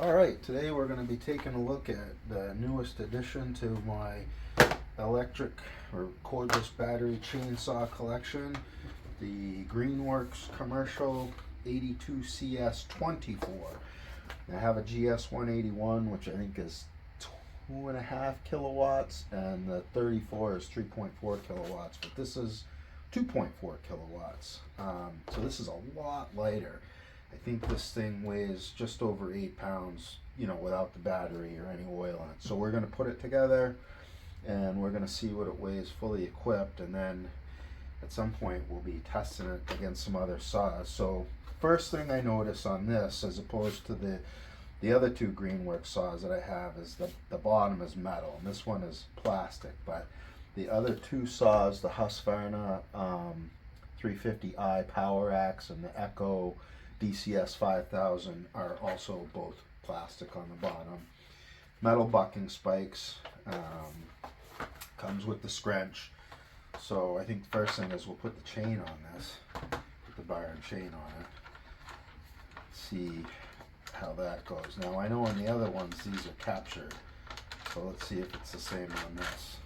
Alright, today we're going to be taking a look at the newest addition to my electric or cordless battery chainsaw collection, the Greenworks commercial 82CS24. I have a GS181, which I think is 2.5 kilowatts, and the 34 is 3.4 kilowatts, but this is 2.4 kilowatts. So this is a lot lighter. I think this thing weighs just over 8 pounds, without the battery or any oil in it. So we're going to put it together and we're going to see what it weighs fully equipped, and then at some point we'll be testing it against some other saws. So first thing I notice on this, as opposed to the other two Greenworks saws that I have, is the bottom is metal and this one is plastic. But the other two saws, the Husqvarna 350i Power Axe and the Echo DCS 5000, are also both plastic on the bottom. Metal bucking spikes, comes with the scrunch. So I think the first thing is we'll put the chain on this, put the bar and chain on it, see how that goes. Now I know on the other ones these are captured, so let's see if it's the same on this.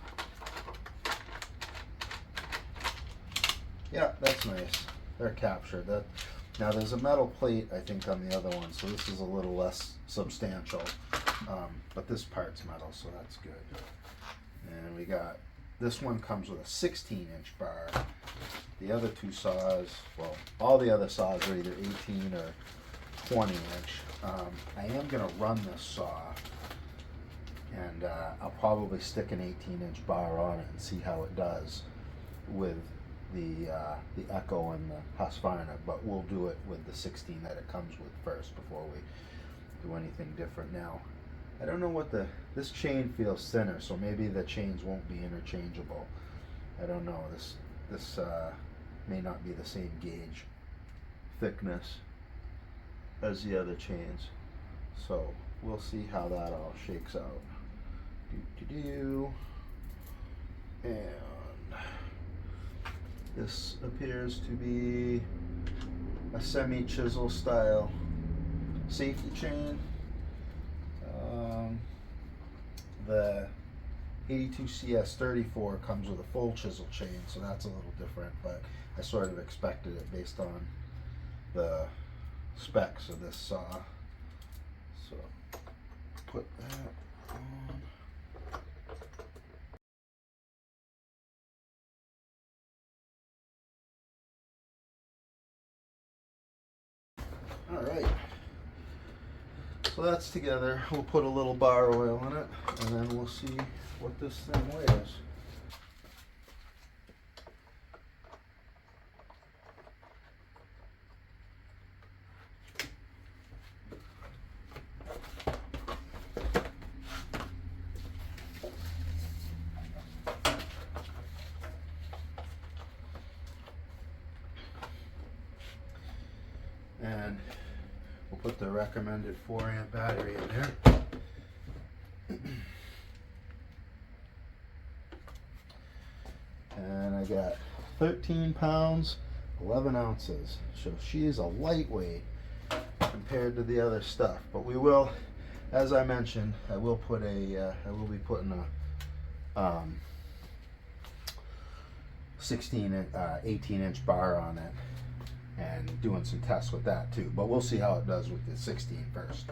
Yeah, that's nice. They're captured. Now there's a metal plate, I think, on the other one, so this is a little less substantial, but this part's metal, so that's good. And we got, this one comes with a 16-inch bar. The other two saws, well, all the other saws are either 18 or 20-inch. I am going to run this saw, and I'll probably stick an 18-inch bar on it and see how it does with the Echo and the Husqvarna, but we'll do it with the 16 that it comes with first before we do anything different. Now, I don't know what this chain feels thinner, so maybe the chains won't be interchangeable. I don't know. This may not be the same gauge thickness as the other chains, so we'll see how that all shakes out. And this appears to be a semi-chisel style safety chain. The 82CS34 comes with a full chisel chain, so that's a little different, but I sort of expected it based on the specs of this saw. So put that on. Alright, so that's together. We'll put a little bar oil in it, and then we'll see what this thing weighs. And we'll put the recommended 4-amp battery in there. And I got 13 pounds, 11 ounces. So she is a lightweight compared to the other stuff. But we will, as I mentioned, I will be putting a 18-inch bar on it, and doing some tests with that too. But we'll see how it does with the 16 first.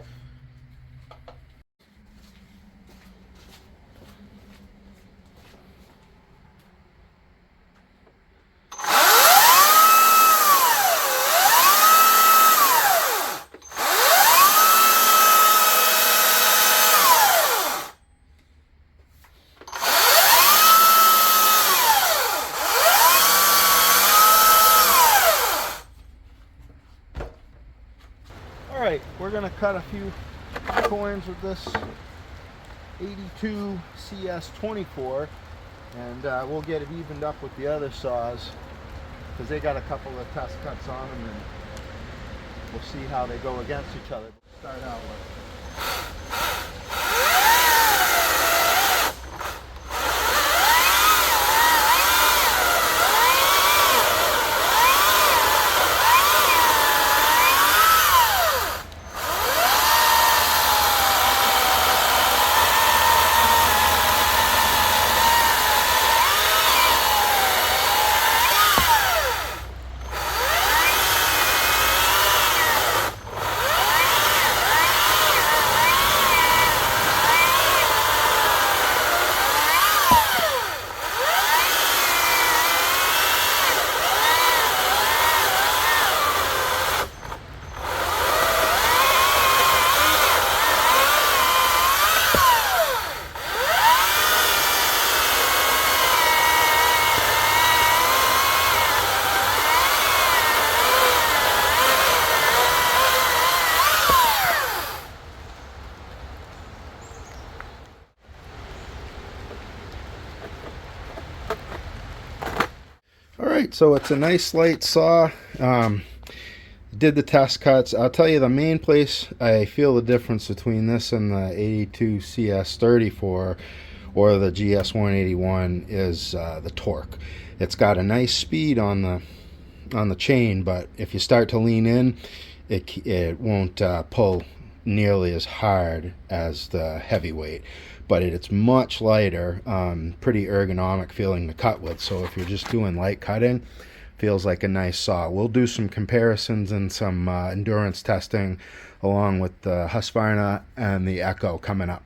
Alright, we're going to cut a few coins with this 82 CS24, and we'll get it evened up with the other saws, because they got a couple of test cuts on them, and we'll see how they go against each other. Start out with. right, so it's a nice light saw. Did the test cuts. I'll tell you the main place I feel the difference between this and the 82 CS34 or the GS181 is the torque. It's got a nice speed on the chain, but if you start to lean in, it won't pull nearly as hard as the heavyweight, but it's much lighter, pretty ergonomic feeling to cut with. So if you're just doing light cutting, feels like a nice saw. We'll do some comparisons and some endurance testing along with the Husqvarna and the Echo coming up.